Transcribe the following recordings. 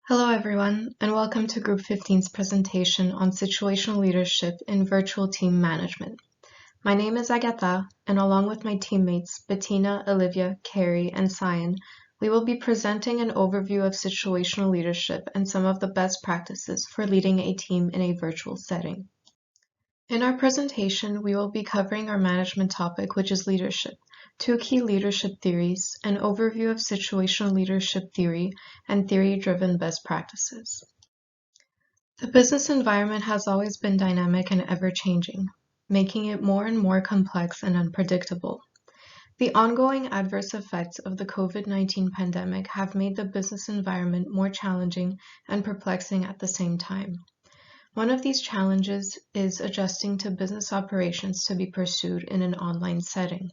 Hello everyone, and welcome to Group 15's presentation on Situational Leadership in Virtual Team Management. My name is Agatha, and along with my teammates Bettina, Olivia, Carrie, and Cyan, we will be presenting an overview of situational leadership and some of the best practices for leading a team in a virtual setting. In our presentation, we will be covering our management topic, which is leadership, two key leadership theories, an overview of situational leadership theory, and theory-driven best practices. The business environment has always been dynamic and ever-changing, making it more and more complex and unpredictable. The ongoing adverse effects of the COVID-19 pandemic have made the business environment more challenging and perplexing at the same time. One of these challenges is adjusting to business operations to be pursued in an online setting.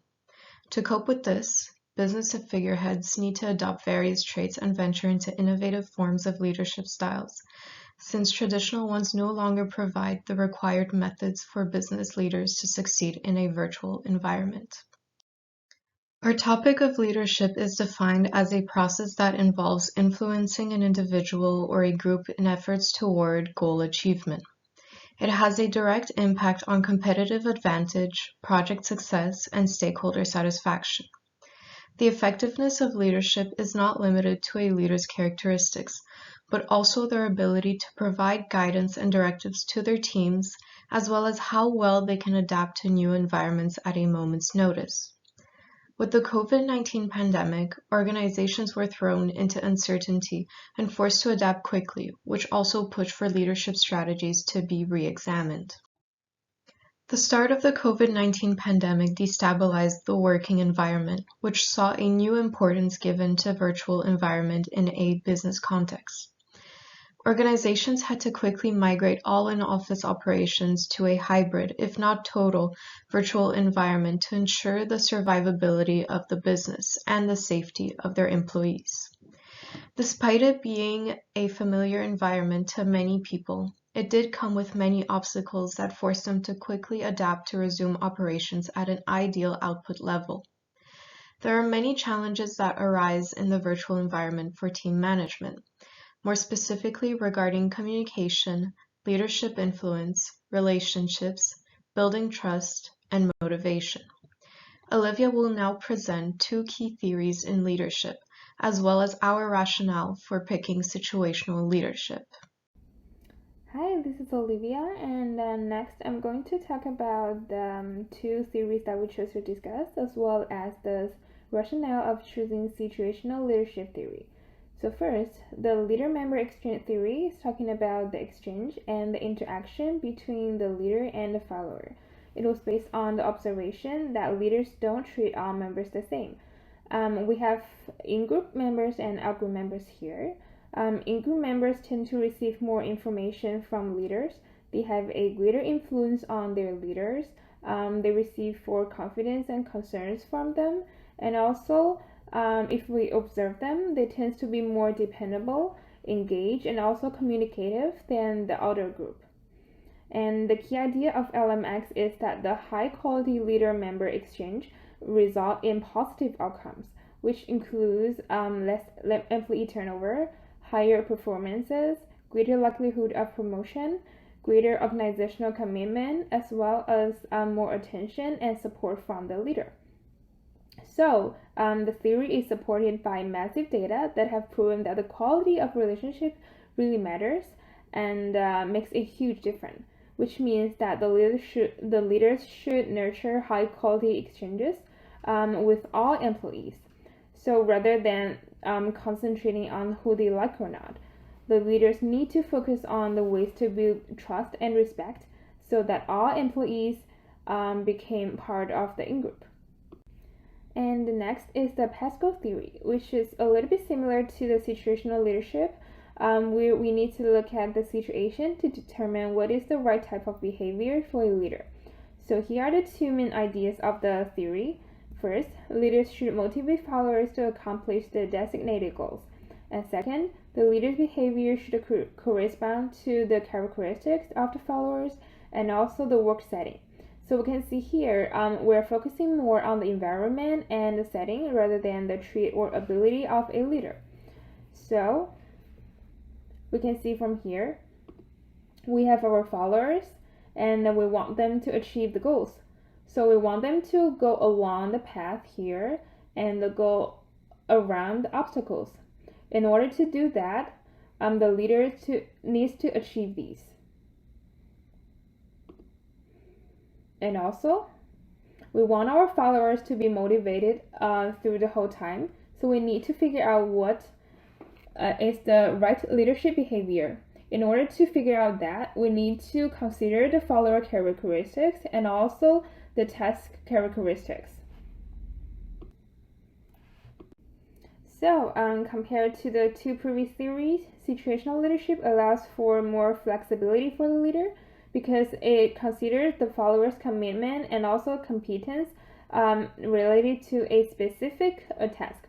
To cope with this, business figureheads need to adopt various traits and venture into innovative forms of leadership styles, since traditional ones no longer provide the required methods for business leaders to succeed in a virtual environment. Our topic of leadership is defined as a process that involves influencing an individual or a group in efforts toward goal achievement. It has a direct impact on competitive advantage, project success, and stakeholder satisfaction. The effectiveness of leadership is not limited to a leader's characteristics, but also their ability to provide guidance and directives to their teams, as well as how well they can adapt to new environments at a moment's notice. With the COVID-19 pandemic, organizations were thrown into uncertainty and forced to adapt quickly, which also pushed for leadership strategies to be re-examined. The start of the COVID-19 pandemic destabilized the working environment, which saw a new importance given to virtual environment in a business context. Organizations had to quickly migrate all in-office operations to a hybrid, if not total, virtual environment to ensure the survivability of the business and the safety of their employees. Despite it being a familiar environment to many people, it did come with many obstacles that forced them to quickly adapt to resume operations at an ideal output level. There are many challenges that arise in the virtual environment for team management, more specifically regarding communication, leadership influence, relationships, building trust, and motivation. Olivia will now present two key theories in leadership, as well as our rationale for picking situational leadership. Hi, this is Olivia, and next I'm going to talk about the two theories that we chose to discuss, as well as the rationale of choosing situational leadership theory. So first, the leader-member exchange theory is talking about the exchange and the interaction between the leader and the follower. It was based on the observation that leaders don't treat all members the same. We have in-group members and out-group members here. In-group members tend to receive more information from leaders. They have a greater influence on their leaders. They receive more confidence and concerns from them, and also if we observe them, they tend to be more dependable, engaged, and also communicative than the outer group. And the key idea of LMX is that the high-quality leader-member exchange result in positive outcomes, which includes less employee turnover, higher performances, greater likelihood of promotion, greater organizational commitment, as well as more attention and support from the leader. So, the theory is supported by massive data that have proven that the quality of relationship really matters and makes a huge difference, which means that the leaders should nurture high quality exchanges with all employees. So rather than concentrating on who they like or not, the leaders need to focus on the ways to build trust and respect so that all employees became part of the in-group. And the next is the Pasco Theory, which is a little bit similar to the situational leadership, where we need to look at the situation to determine what is the right type of behavior for a leader. So here are the two main ideas of the theory. First, leaders should motivate followers to accomplish the designated goals. And second, the leader's behavior should correspond to the characteristics of the followers and also the work setting. So we can see here, we're focusing more on the environment and the setting rather than the trait or ability of a leader. So we can see from here, we have our followers and we want them to achieve the goals. So we want them to go along the path here and go around the obstacles. In order to do that, the leader needs to achieve these. And also, we want our followers to be motivated through the whole time. So we need to figure out what is the right leadership behavior. In order to figure out that, we need to consider the follower characteristics and also the task characteristics. So, compared to the two previous theories, situational leadership allows for more flexibility for the leader because it considers the follower's commitment and also competence related to a specific task.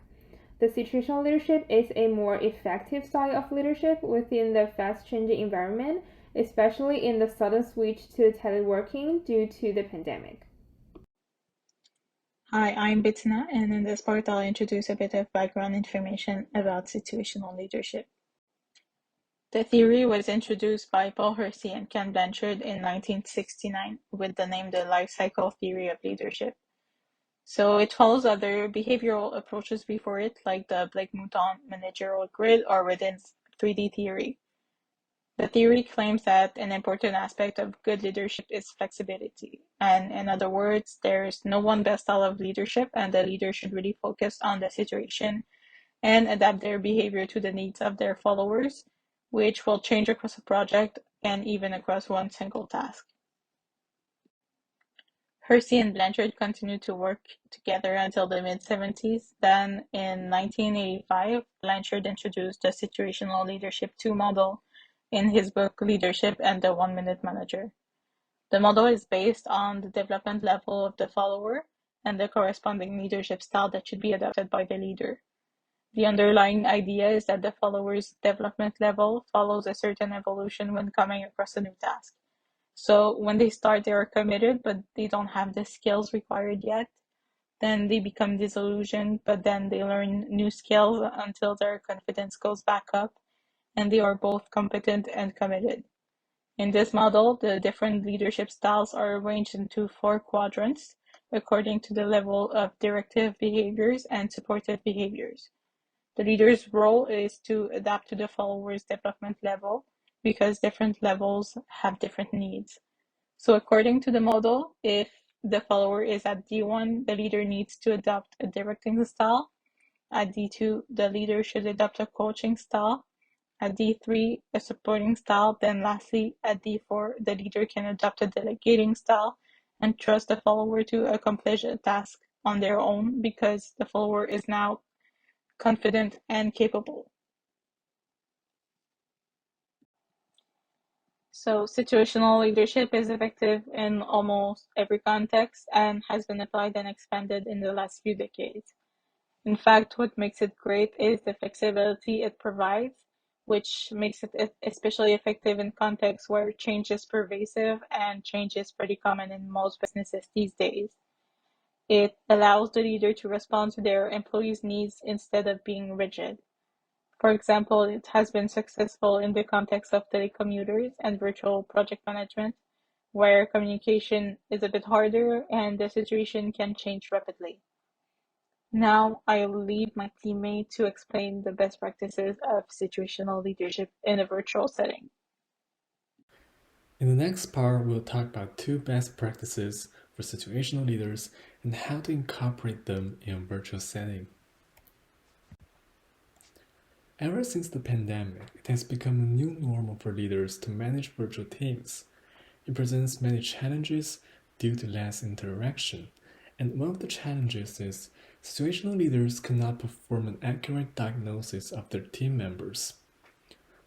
The situational leadership is a more effective style of leadership within the fast-changing environment, especially in the sudden switch to teleworking due to the pandemic. Hi, I'm Bettina, and in this part I'll introduce a bit of background information about situational leadership. The theory was introduced by Paul Hersey and Ken Blanchard in 1969 with the name the life cycle theory of leadership. So it follows other behavioral approaches before it, like the Blake-Mouton managerial grid or Redden's 3D theory. The theory claims that an important aspect of good leadership is flexibility. And in other words, there's no one best style of leadership, and the leader should really focus on the situation and adapt their behavior to the needs of their followers, which will change across a project and even across one single task. Hersey and Blanchard continued to work together until the mid-70s. Then, in 1985, Blanchard introduced the Situational Leadership 2 model in his book Leadership and the 1-Minute Manager. The model is based on the development level of the follower and the corresponding leadership style that should be adopted by the leader. The underlying idea is that the follower's development level follows a certain evolution when coming across a new task. So when they start, they are committed, but they don't have the skills required yet. Then they become disillusioned, but then they learn new skills until their confidence goes back up, and they are both competent and committed. In this model, the different leadership styles are arranged into 4 quadrants according to the level of directive behaviors and supportive behaviors. The leader's role is to adapt to the follower's development level because different levels have different needs. So according to the model, if the follower is at D1, the leader needs to adopt a directing style. At D2, the leader should adopt a coaching style. At D3, a supporting style. Then lastly, at D4, the leader can adopt a delegating style and trust the follower to accomplish a task on their own because the follower is now confident and capable. So situational leadership is effective in almost every context and has been applied and expanded in the last few decades. In fact, what makes it great is the flexibility it provides, which makes it especially effective in contexts where change is pervasive and change is pretty common in most businesses these days. It allows the leader to respond to their employees' needs instead of being rigid. For example, it has been successful in the context of telecommuters and virtual project management, where communication is a bit harder and the situation can change rapidly. Now, I'll leave my teammate to explain the best practices of situational leadership in a virtual setting. In the next part, we'll talk about 2 best practices for situational leaders and how to incorporate them in a virtual setting. Ever since the pandemic, it has become a new normal for leaders to manage virtual teams. It presents many challenges due to less interaction, and one of the challenges is situational leaders cannot perform an accurate diagnosis of their team members.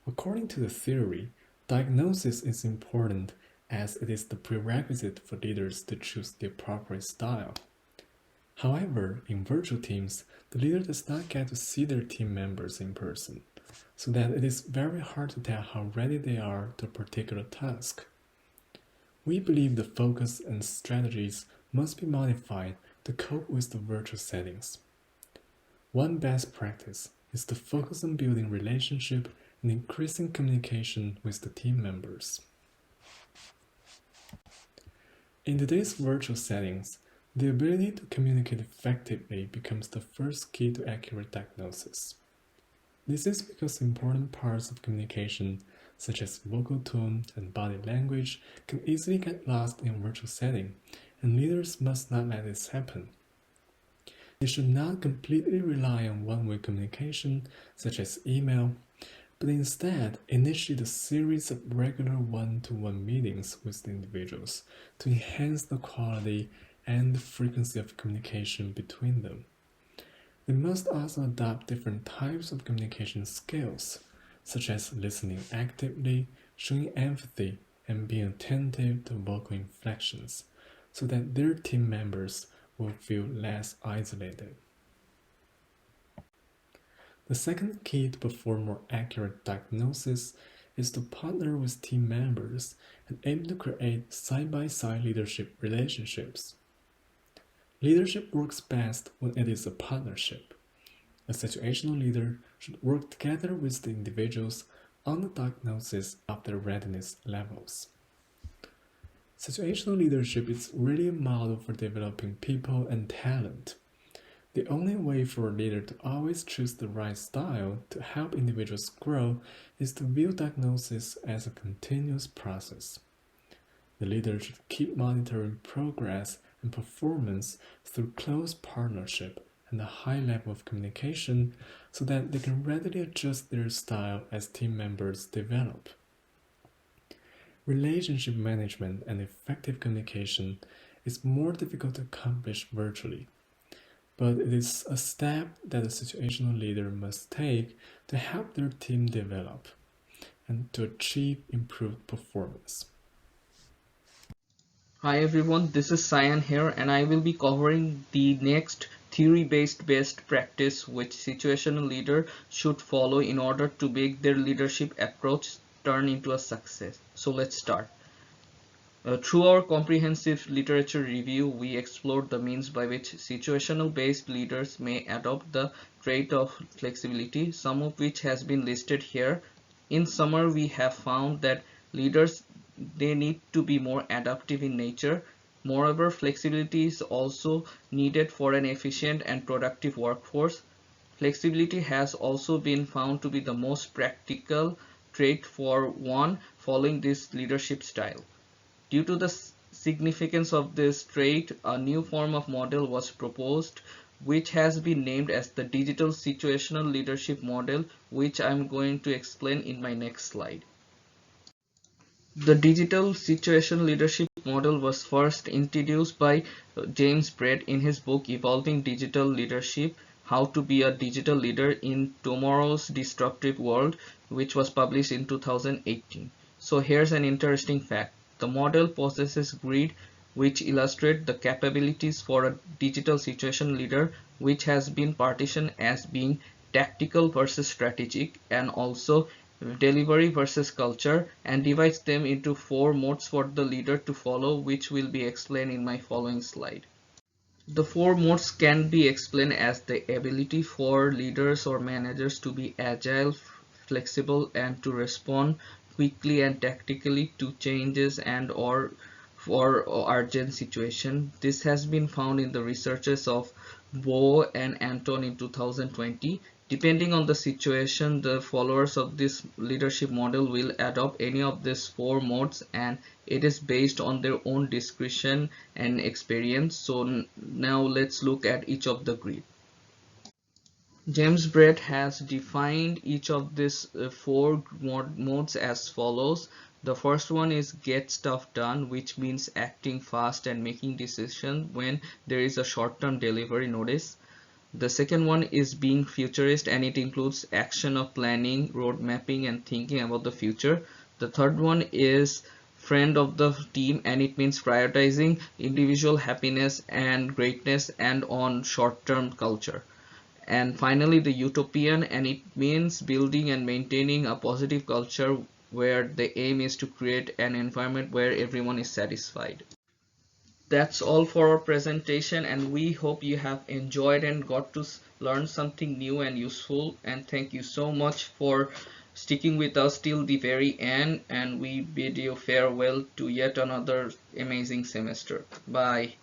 According to the theory, diagnosis is important as it is the prerequisite for leaders to choose the appropriate style. However, in virtual teams, the leader does not get to see their team members in person, so that it is very hard to tell how ready they are to a particular task. We believe the focus and strategies must be modified to cope with the virtual settings. One best practice is to focus on building relationship and increasing communication with the team members. In today's virtual settings, the ability to communicate effectively becomes the first key to accurate diagnosis. This is because important parts of communication, such as vocal tone and body language, can easily get lost in a virtual setting, and leaders must not let this happen. They should not completely rely on one-way communication, such as email, but instead initiate a series of regular one-to-one meetings with the individuals to enhance the quality and the frequency of communication between them. They must also adopt different types of communication skills, such as listening actively, showing empathy, and being attentive to vocal inflections, so that their team members will feel less isolated. The second key to perform more accurate diagnosis is to partner with team members and aim to create side-by-side leadership relationships. Leadership works best when it is a partnership. A situational leader should work together with the individuals on the diagnosis of their readiness levels. Situational leadership is really a model for developing people and talent. The only way for a leader to always choose the right style to help individuals grow is to view diagnosis as a continuous process. The leader should keep monitoring progress and performance through close partnership and a high level of communication so that they can readily adjust their style as team members develop. Relationship management and effective communication is more difficult to accomplish virtually, but it is a step that a situational leader must take to help their team develop and to achieve improved performance. Hi everyone, this is Cyan here, and I will be covering the next theory-based best practice which situational leader should follow in order to make their leadership approach turn into a success. So let's start. Through our comprehensive literature review, we explored the means by which situational-based leaders may adopt the trait of flexibility, some of which has been listed here. In summary, we have found that leaders, they need to be more adaptive in nature. Moreover, flexibility is also needed for an efficient and productive workforce. Flexibility has also been found to be the most practical trait for one following this leadership style. Due to the significance of this trait, a new form of model was proposed, which has been named as the digital situational leadership model, which I'm going to explain in my next slide. The digital situational leadership model was first introduced by James Brett in his book Evolving Digital Leadership: How to Be a Digital Leader in Tomorrow's Disruptive World, which was published in 2018. So here's an interesting fact. The model possesses grid which illustrate the capabilities for a digital situation leader, which has been partitioned as being tactical versus strategic and also delivery versus culture, and divides them into 4 modes for the leader to follow, which will be explained in my following slide. The 4 modes can be explained as the ability for leaders or managers to be agile, flexible, and to respond quickly and tactically to changes and or for urgent situation. This has been found in the researches of Bo and Anton in 2020. Depending on the situation, the followers of this leadership model will adopt any of these 4 modes, and it is based on their own discretion and experience. So now let's look at each of the grid. James Brett has defined each of these 4 modes as follows. The first one is get stuff done, which means acting fast and making decisions when there is a short-term delivery notice. The second one is being futurist, and it includes action of planning, road mapping, and thinking about the future. The third one is friend of the team, and it means prioritizing individual happiness and greatness and on short-term culture. And finally, the utopian, and it means building and maintaining a positive culture where the aim is to create an environment where everyone is satisfied. That's all for our presentation, and we hope you have enjoyed and got to learn something new and useful. And thank you so much for sticking with us till the very end, and we bid you farewell to yet another amazing semester. Bye.